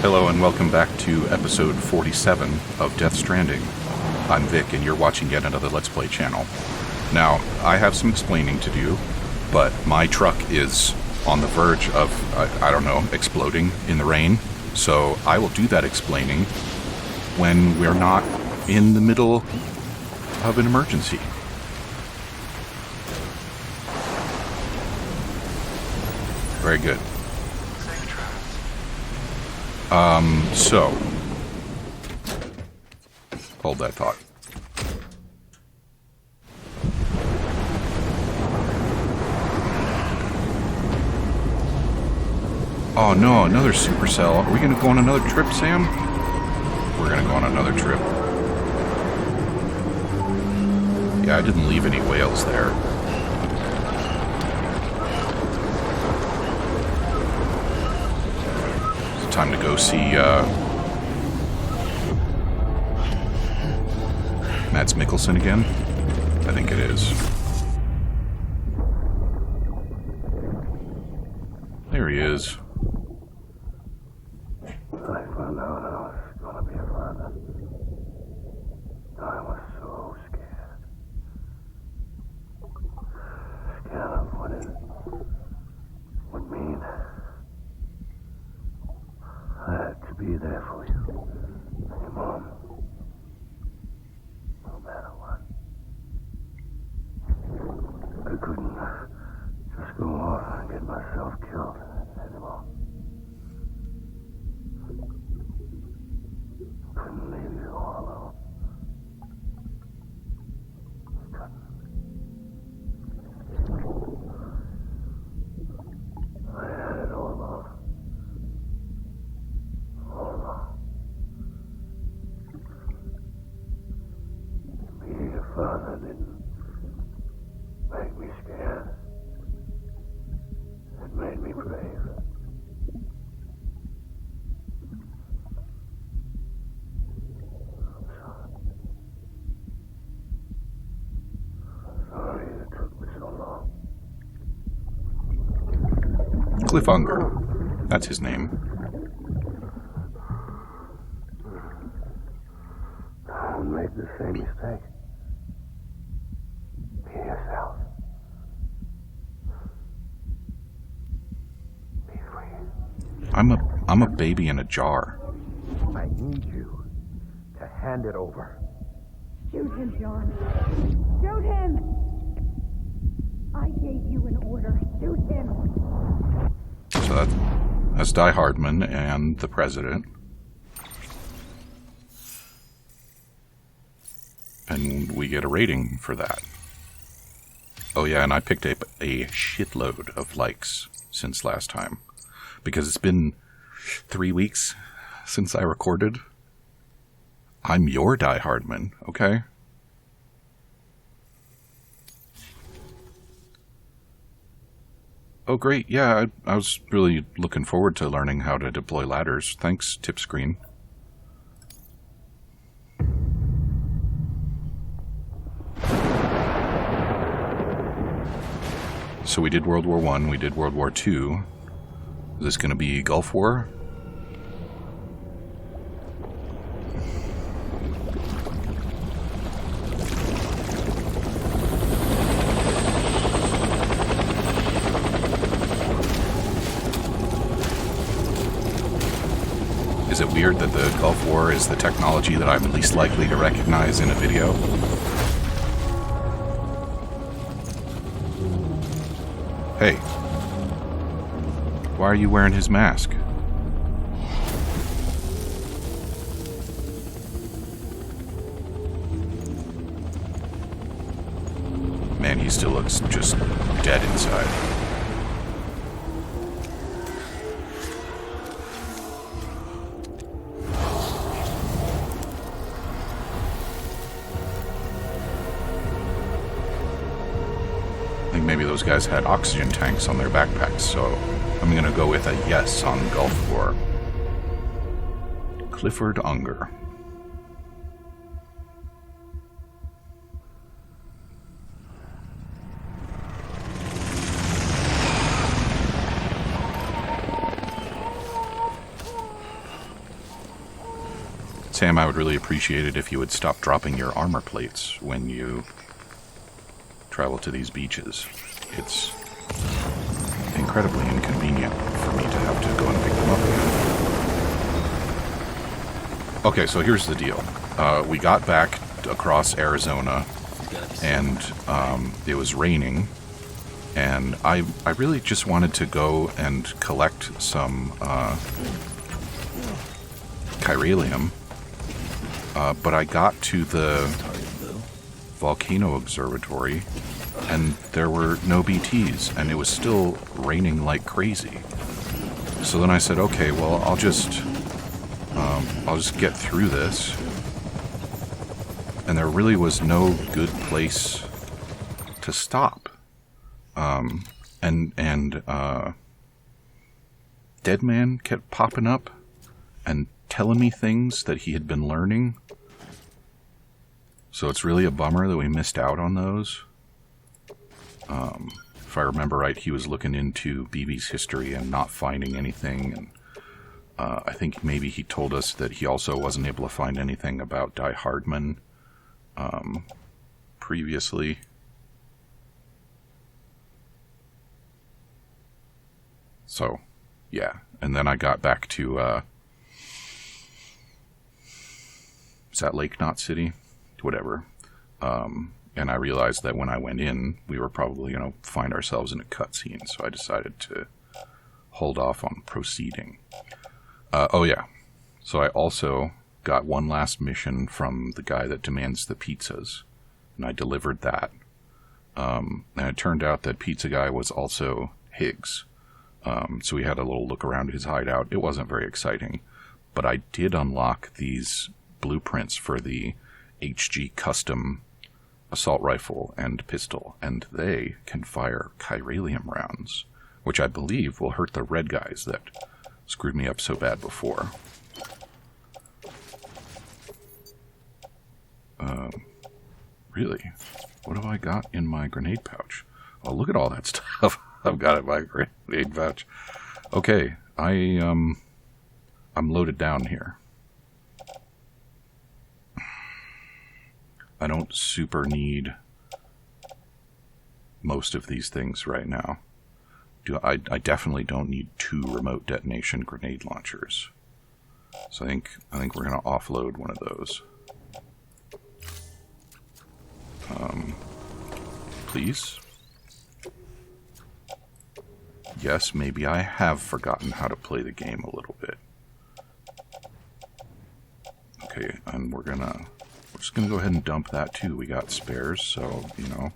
Hello and welcome back to episode 47 of Death Stranding. I'm Vic and you're watching yet another Let's Play channel. Now, I have some explaining to do, but my truck is on the verge of, I don't know, exploding in the rain. So I will do that explaining when we're not in the middle of an emergency. Very good. So, hold that thought. Oh no, another supercell. Are we going to go on another trip, Sam? We're going to go on another trip. Yeah, I didn't leave any whales there. It's time to go see, Mads Mikkelsen again? I think it is. There he is. I found out I was going to be a father. I was so scared. Scared of what it would mean. I had to be there for you, your Mom. No matter what. I couldn't just go off and get myself killed anymore. Couldn't leave you all alone. I had it all along. All along. Being a father didn't make me scared. It made me brave. Sorry it took me so long. Cliff Unger. That's his name. Don't make the same mistake. Be yourself. Be free. I'm a baby in a jar. I need you to hand it over. Shoot him, John. Shoot him! I gave you an order. Shoot him! So that's Hardman and the president. And we get a rating for that. Oh yeah, and I picked up a shitload of likes since last time. Because it's been 3 weeks since I recorded. I'm your Hardman, okay? Oh great, yeah, I was really looking forward to learning how to deploy ladders. Thanks, tip screen. So we did World War I, we did World War II. Is this going to be Gulf War? Is it weird that the Gulf War is the technology that I'm least likely to recognize in a video? Hey. Why are you wearing his mask? Man, he still looks just dead inside. I think maybe those guys had oxygen tanks on their backpacks, so I'm going to go with a yes on Gulf War. Clifford Unger. Sam, I would really appreciate it if you would stop dropping your armor plates when you travel to these beaches. It's incredibly inconvenient for me to have to go and pick them up again. Okay, so here's the deal. We got back across Arizona, and it was raining, and I really just wanted to go and collect some chiralium, but I got to the volcano observatory, and there were no BTs, and it was still raining like crazy. So then I said, okay, well, I'll just get through this. And there really was no good place to stop. Deadman kept popping up and telling me things that he had been learning. So it's really a bummer that we missed out on those. If I remember right, he was looking into BB's history and not finding anything. And I think maybe he told us that he also wasn't able to find anything about Hardman previously. So, yeah. And then I got back to, is that Lake Knot City? Whatever. And I realized that when I went in, we were probably going to find ourselves in a cutscene, so I decided to hold off on proceeding. Oh yeah. So I also got one last mission from the guy that demands the pizzas, and I delivered that. And it turned out that pizza guy was also Higgs. So we had a little look around his hideout. It wasn't very exciting, but I did unlock these blueprints for the HG custom assault rifle and pistol, and they can fire chiralium rounds, which I believe will hurt the red guys that screwed me up so bad before. Really? What have I got in my grenade pouch? Oh, look at all that stuff I've got in my grenade pouch. Okay, I'm loaded down here. I don't super need most of these things right now. I definitely don't need 2 remote detonation grenade launchers. So I think we're gonna offload one of those. Please? Yes, maybe I have forgotten how to play the game a little bit. Okay, and we're just gonna go ahead and dump that too. We got spares, so, you know.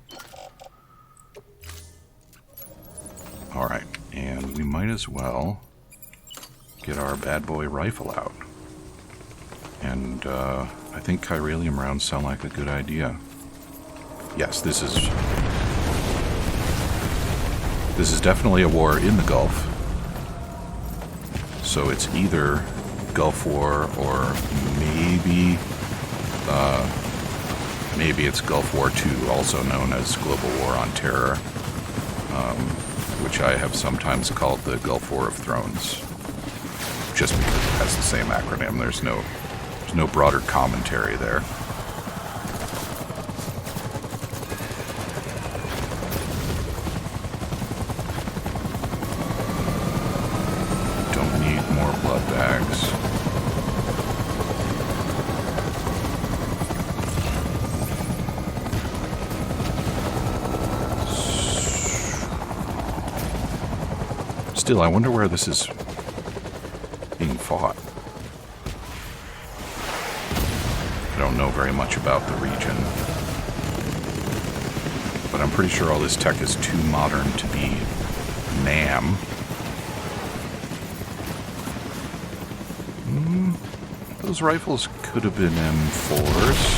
Alright, and we might as well get our bad boy rifle out. And, I think chiralium rounds sound like a good idea. Yes, this is definitely a war in the Gulf. So it's either Gulf War or maybe it's Gulf War II, also known as Global War on Terror, which I have sometimes called the Gulf War of Thrones, just because it has the same acronym. There's no broader commentary there. Don't need more blood bags. Still, I wonder where this is being fought. I don't know very much about the region, but I'm pretty sure all this tech is too modern to be NAM. Those rifles could have been M4s.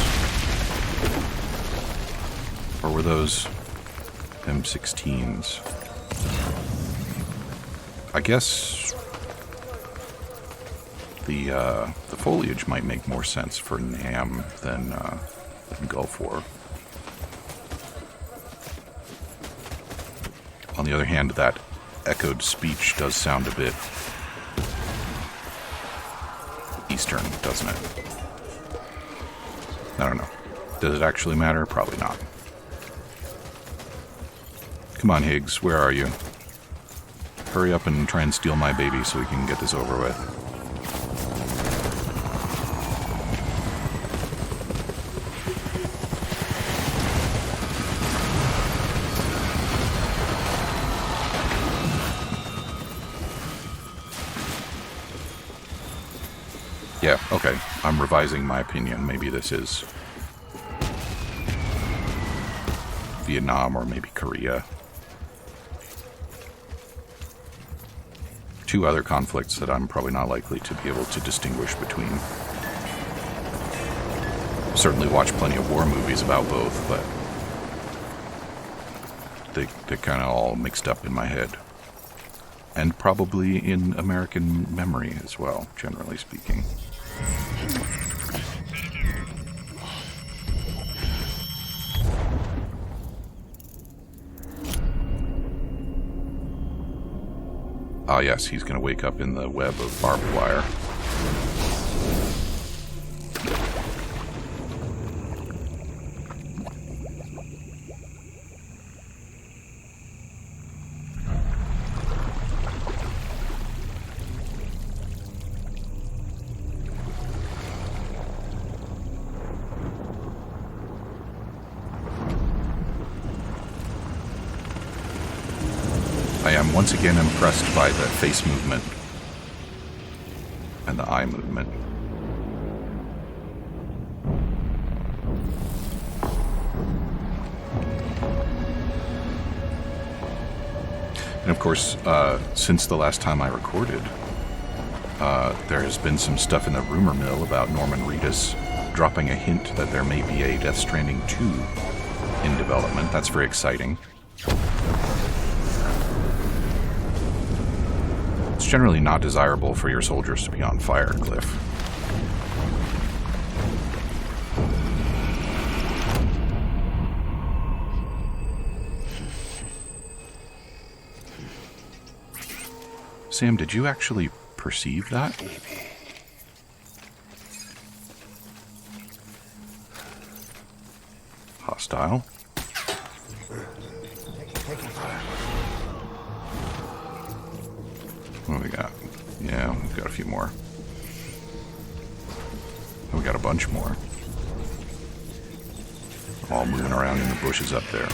Or were those M16s? I guess the foliage might make more sense for NAM than Gulf War. On the other hand, that echoed speech does sound a bit Eastern, doesn't it? I don't know. Does it actually matter? Probably not. Come on, Higgs, where are you? Hurry up and try and steal my baby so we can get this over with. Yeah, okay. I'm revising my opinion. Maybe this is Vietnam or maybe Korea. Two other conflicts that I'm probably not likely to be able to distinguish between. Certainly watch plenty of war movies about both, but they're kind of all mixed up in my head. And probably in American memory as well, generally speaking. Ah, yes, he's going to wake up in the web of barbed wire. I am once again impressed by the face movement and the eye movement. And of course, since the last time I recorded, there has been some stuff in the rumor mill about Norman Reedus dropping a hint that there may be a Death Stranding 2 in development. That's very exciting. It's generally not desirable for your soldiers to be on fire, Cliff. Sam, did you actually perceive that? Hostile. What do we got? Yeah, we've got a few more. We got a bunch more. All moving around in the bushes up there.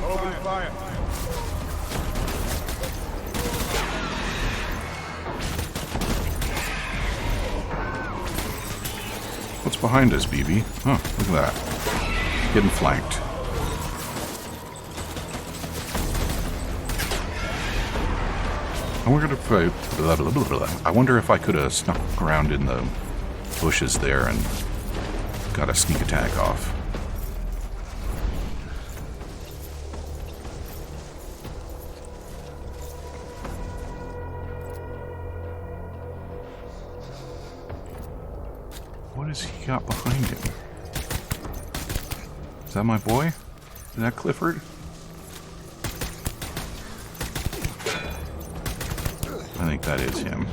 Open fire. What's behind us, BB? Oh, look at that. Getting flanked. I wonder if I could have snuck around in the bushes there and got a sneak attack off. What has he got behind him? Is that my boy? Is that Clifford? I think that is him.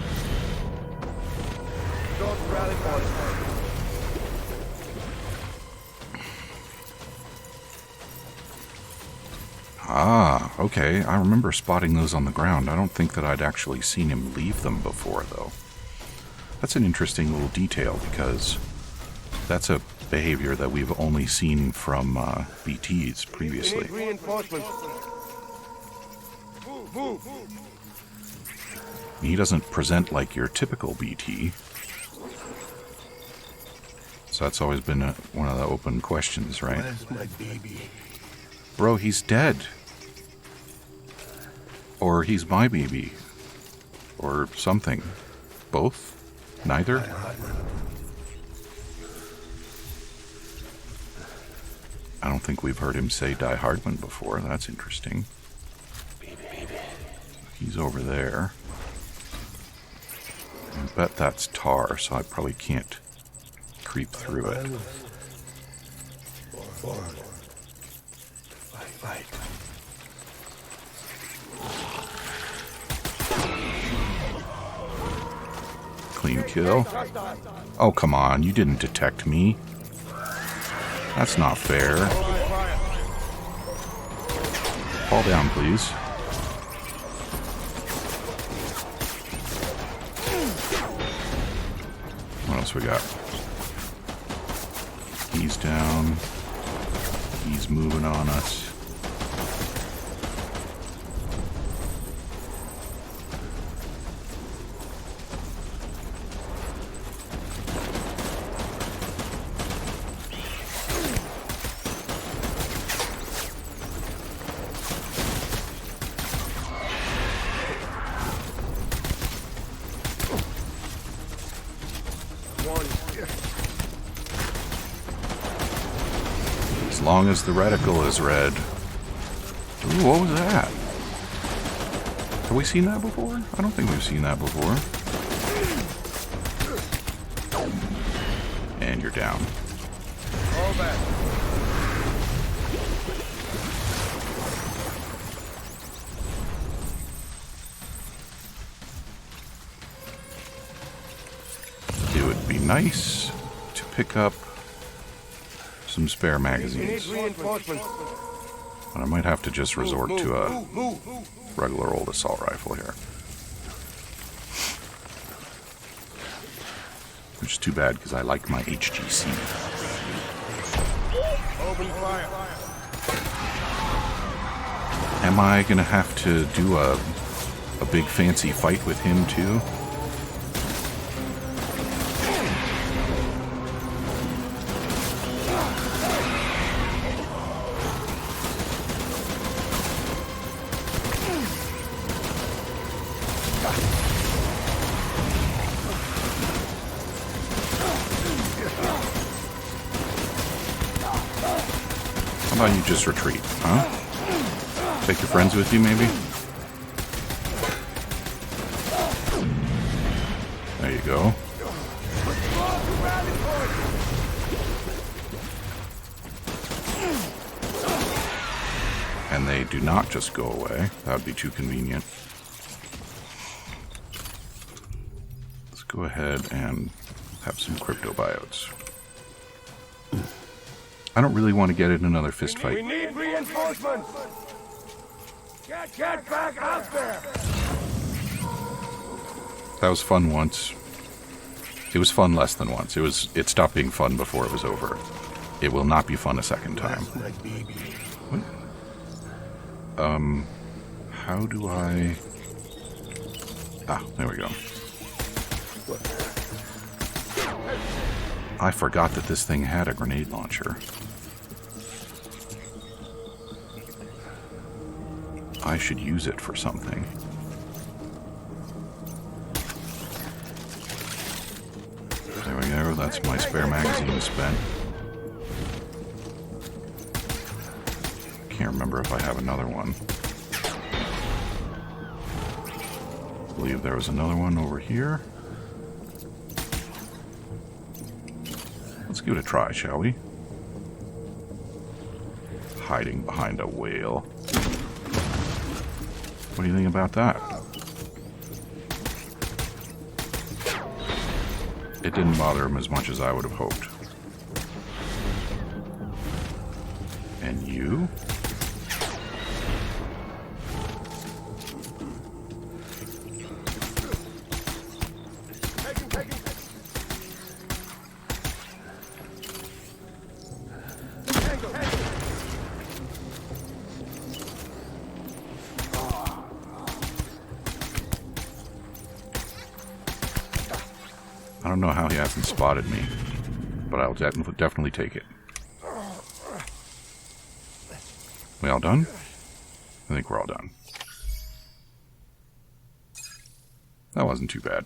Ah, okay. I remember spotting those on the ground. I don't think that I'd actually seen him leave them before, though. That's an interesting little detail, because that's a behavior that we've only seen from BTs previously. He doesn't present like your typical BT. So that's always been one of the open questions, right? Where's my baby? Bro, he's dead. Or he's my baby. Or something. Both? Neither? Hardman. I don't think we've heard him say Die Hardman before. That's interesting. Baby. He's over there. I bet that's tar, so I probably can't creep through it. Fight. Clean kill. Oh, come on. You didn't detect me. That's not fair. Fall down, please. What else we got? He's down. He's moving on us. As long as the reticle is red. Ooh, what was that? Have we seen that before? I don't think we've seen that before. And you're down. All back. It would be nice to pick up some spare magazines. Reinforcements. But I might have to just resort to a regular old assault rifle here. Which is too bad because I like my HGC. Open fire. Am I gonna have to do a big fancy fight with him too? How about you just retreat, huh? Take your friends with you, maybe? There you go. And they do not just go away. That would be too convenient. Let's go ahead and have some cryptobiotes. I don't really want to get in another fist We fight. need reinforcements. Get back out there. That was fun once. It was fun less than once. It stopped being fun before it was over. It will not be fun a second time. What? How do I... Ah, there we go. I forgot that this thing had a grenade launcher. I should use it for something. There we go, that's my spare magazine spent. Can't remember if I have another one. I believe there was another one over here. Let's give it a try, shall we? Hiding behind a whale. What do you think about that? It didn't bother him as much as I would have hoped. And you? I don't know how he hasn't spotted me, but I'll definitely take it. We all done? I think we're all done. That wasn't too bad.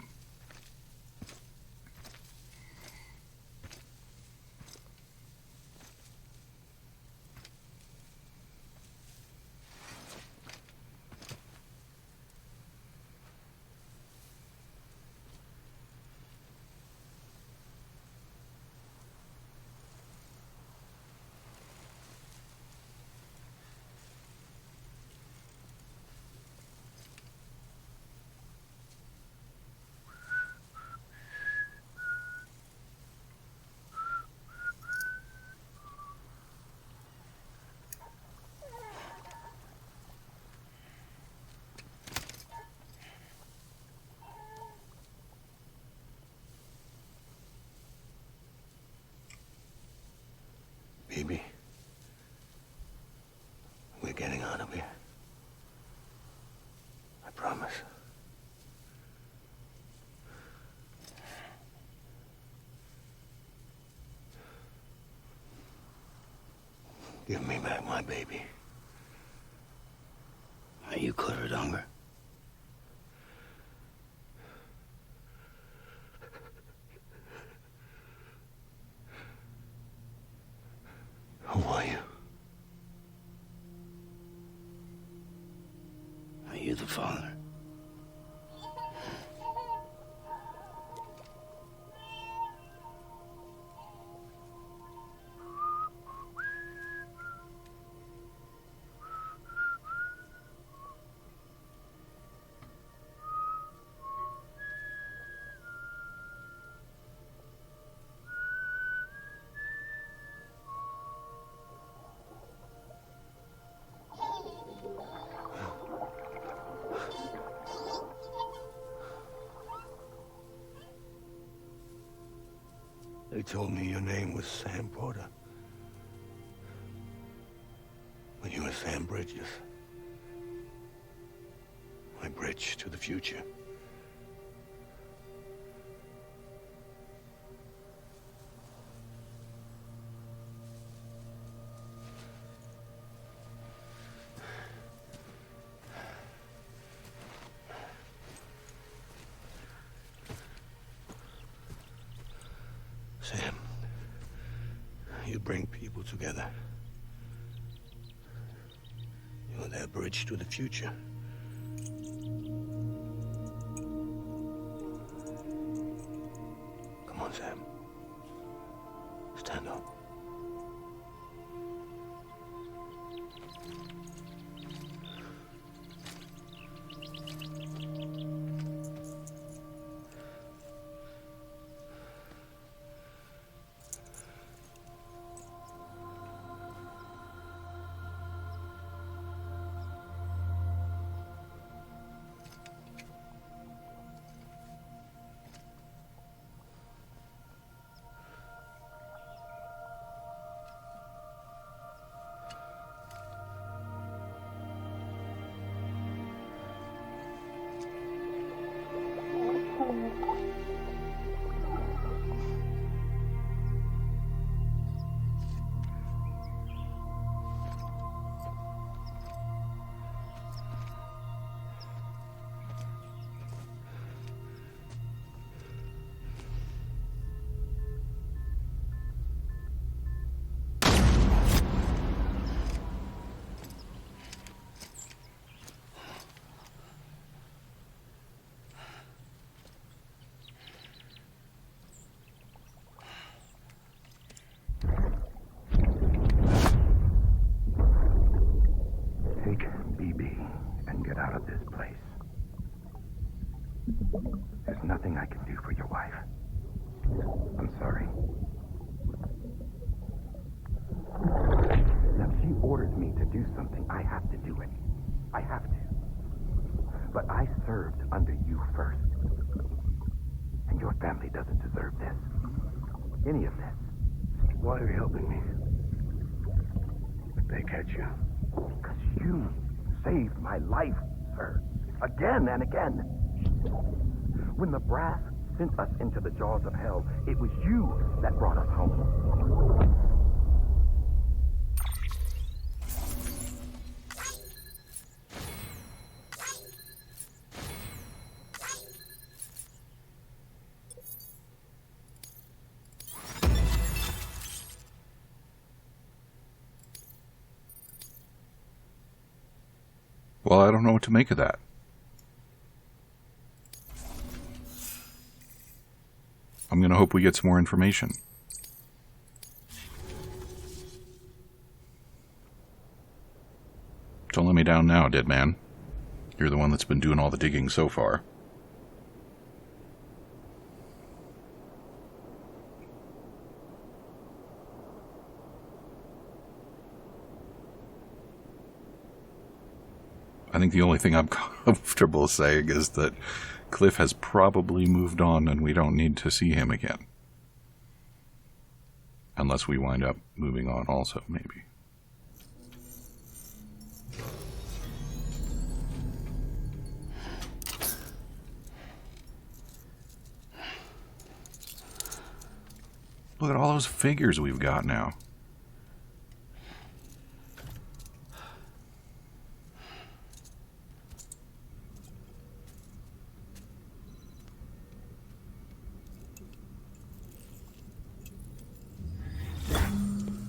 Baby, we're getting out of here. I promise. Give me back my baby. Are you clear of hunger? Who are you? Are you the father? They told me your name was Sam Porter. But you were Sam Bridges. My bridge to the future. Sam, you bring people together. You're their bridge to the future. Come on, Sam. Stand up. Get out of this place. There's nothing I can do for your wife. I'm sorry. Now, she orders me to do something. I have to do it. I have to. But I served under you first. And your family doesn't deserve this. Any of this. Why are you helping me? If they catch you. Because you saved my life, sir. Again and again. When the brass sent us into the jaws of hell, it was you that brought us home. Well, I don't know what to make of that. I'm going to hope we get some more information. Don't let me down now, dead man. You're the one that's been doing all the digging so far. I think the only thing I'm comfortable saying is that Cliff has probably moved on and we don't need to see him again. Unless we wind up moving on also, maybe. Look at all those figures we've got now.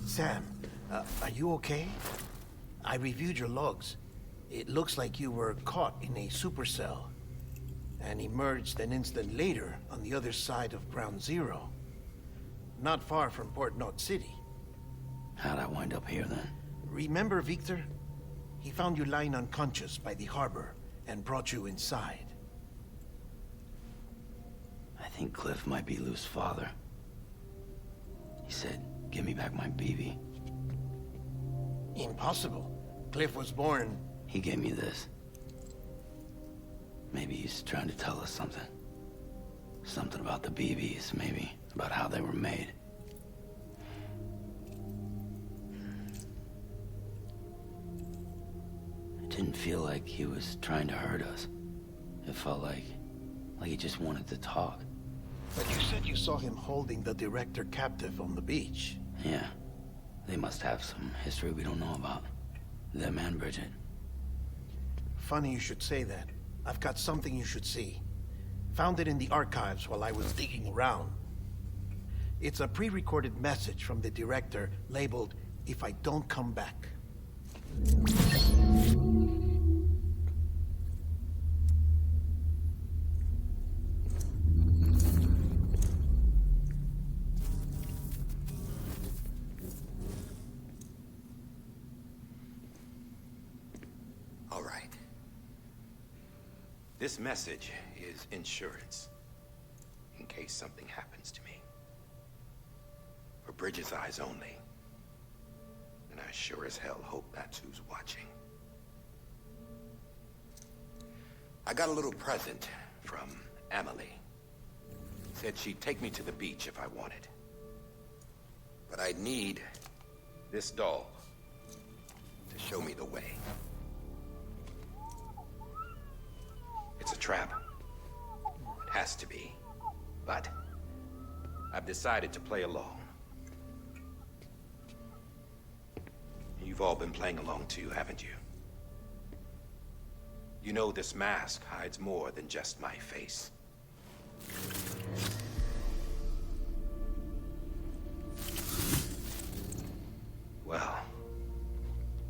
Sam, are you okay? I reviewed your logs. It looks like you were caught in a supercell and emerged an instant later on the other side of Ground Zero. Not far from Port Knot City. How'd I wind up here then? Remember Victor? He found you lying unconscious by the harbor and brought you inside. I think Cliff might be Lou's father. He said, "Give me back my BB." Impossible. Cliff was born... He gave me this. Maybe he's trying to tell us something. Something about the BBs, maybe. About how they were made. It didn't feel like he was trying to hurt us. It felt like he just wanted to talk. But you said you saw him holding the director captive on the beach. Yeah. They must have some history we don't know about. Them and Bridget. Funny you should say that. I've got something you should see. Found it in the archives while I was digging around. It's a pre-recorded message from the director labeled, "If I don't come back." All right. This message is insurance, in case something happens to me. For Bridget's eyes only. And I sure as hell hope that's who's watching. I got a little present from Emily. Said she'd take me to the beach if I wanted. But I'd need this doll to show me the way. It's a trap. It has to be. But I've decided to play along. You've all been playing along too, haven't you? You know this mask hides more than just my face. Well,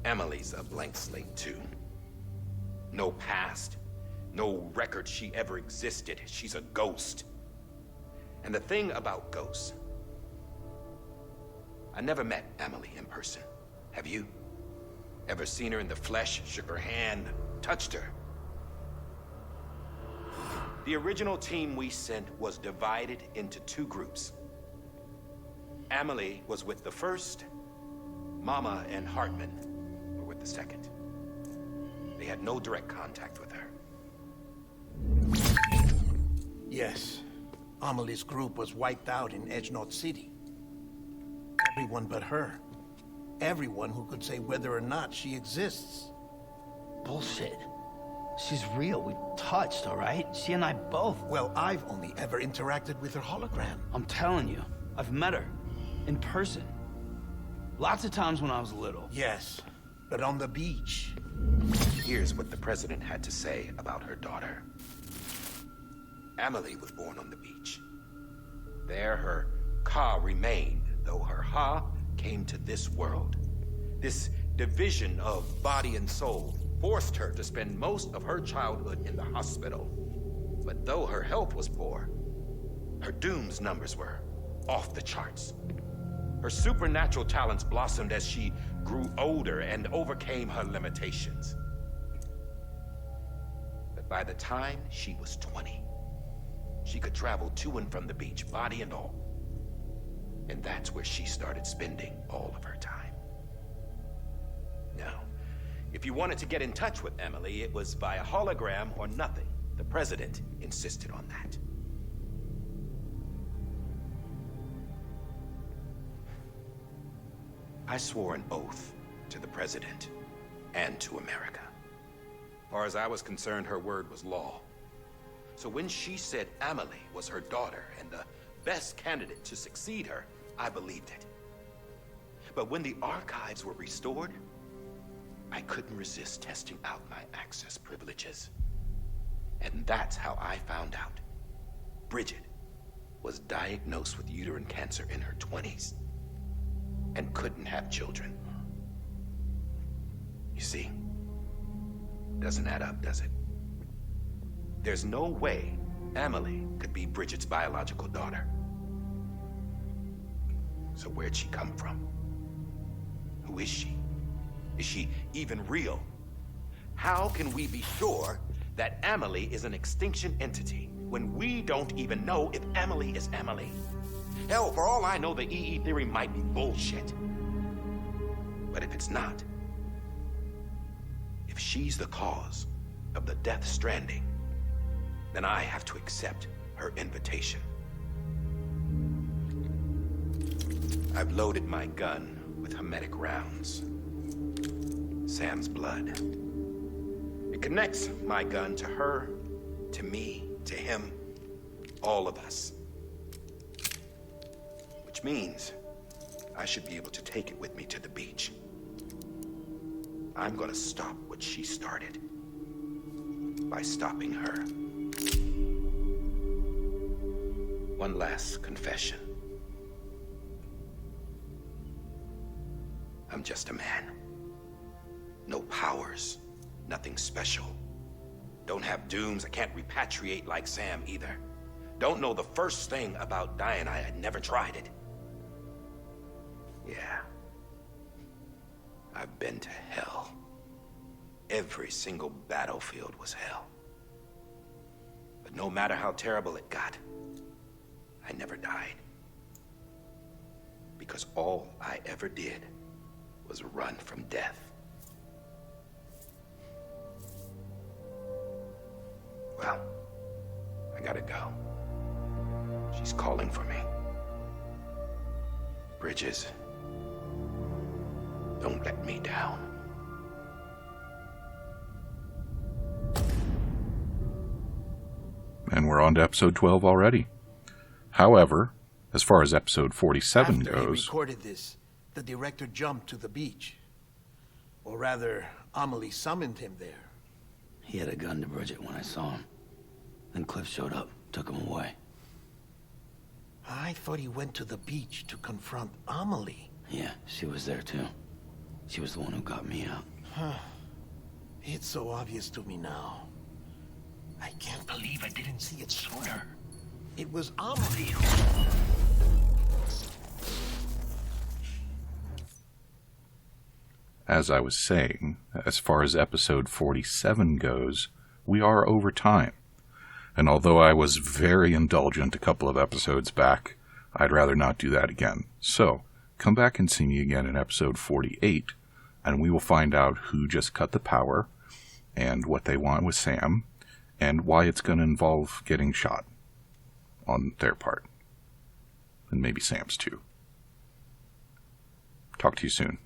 Emily's a blank slate too. No past. No record she ever existed. She's a ghost. And the thing about ghosts, I never met Emily in person. Have you? Ever seen her in the flesh, shook her hand, touched her? The original team we sent was divided into two groups. Emily was with the first. Mama and Hardman were with the second. They had no direct contact with her. Yes. Amelie's group was wiped out in Edge Knot City. Everyone but her. Everyone who could say whether or not she exists. Bullshit. She's real. We touched, all right? She and I both. Well, I've only ever interacted with her hologram. I'm telling you, I've met her. In person. Lots of times when I was little. Yes, but on the beach. Here's what the president had to say about her daughter. Emily was born on the beach. There her Ka remained, though her Ha came to this world. This division of body and soul forced her to spend most of her childhood in the hospital. But though her health was poor, her Doom's numbers were off the charts. Her supernatural talents blossomed as she grew older and overcame her limitations. But by the time she was 20, she could travel to and from the beach, body and all. And that's where she started spending all of her time. Now, if you wanted to get in touch with Emily, it was via hologram or nothing. The president insisted on that. I swore an oath to the President and to America. As far as I was concerned, her word was law. So when she said Amelie was her daughter and the best candidate to succeed her, I believed it. But when the archives were restored, I couldn't resist testing out my access privileges. And that's how I found out Bridget was diagnosed with uterine cancer in her 20s and couldn't have children. You see, doesn't add up, does it? There's no way Amelie could be Bridget's biological daughter. So where'd she come from? Who is she? Is she even real? How can we be sure that Amelie is an extinction entity when we don't even know if Amelie is Amelie? Hell, for all I know, the EE theory might be bullshit. But if it's not, if she's the cause of the Death Stranding, then I have to accept her invitation. I've loaded my gun with hermetic rounds. Sam's blood. It connects my gun to her, to me, to him, all of us. Which means I should be able to take it with me to the beach. I'm gonna stop what she started by stopping her. One last confession. I'm just a man. No powers, nothing special. Don't have dooms, I can't repatriate like Sam either. Don't know the first thing about dying, I had never tried it. Yeah. I've been to hell. Every single battlefield was hell. But no matter how terrible it got, I never died. Because all I ever did was run from death. Well, I gotta go. She's calling for me. Bridges, don't let me down. And we're on to episode 12 already. However, as far as episode 47 After goes... he recorded this, the director jumped to the beach. Or rather, Amelie summoned him there. He had a gun to Bridget when I saw him. Then Cliff showed up, took him away. I thought he went to the beach to confront Amelie. Yeah, she was there too. She was the one who got me out. It's so obvious to me now. I can't believe I didn't see it sooner. It was Amelie. As I was saying, as far as episode 47 goes, we are over time. And although I was very indulgent a couple of episodes back, I'd rather not do that again. So, come back and see me again in episode 48, and we will find out who just cut the power, and what they want with Sam, and why it's going to involve getting shot on their part. And maybe Sam's too. Talk to you soon.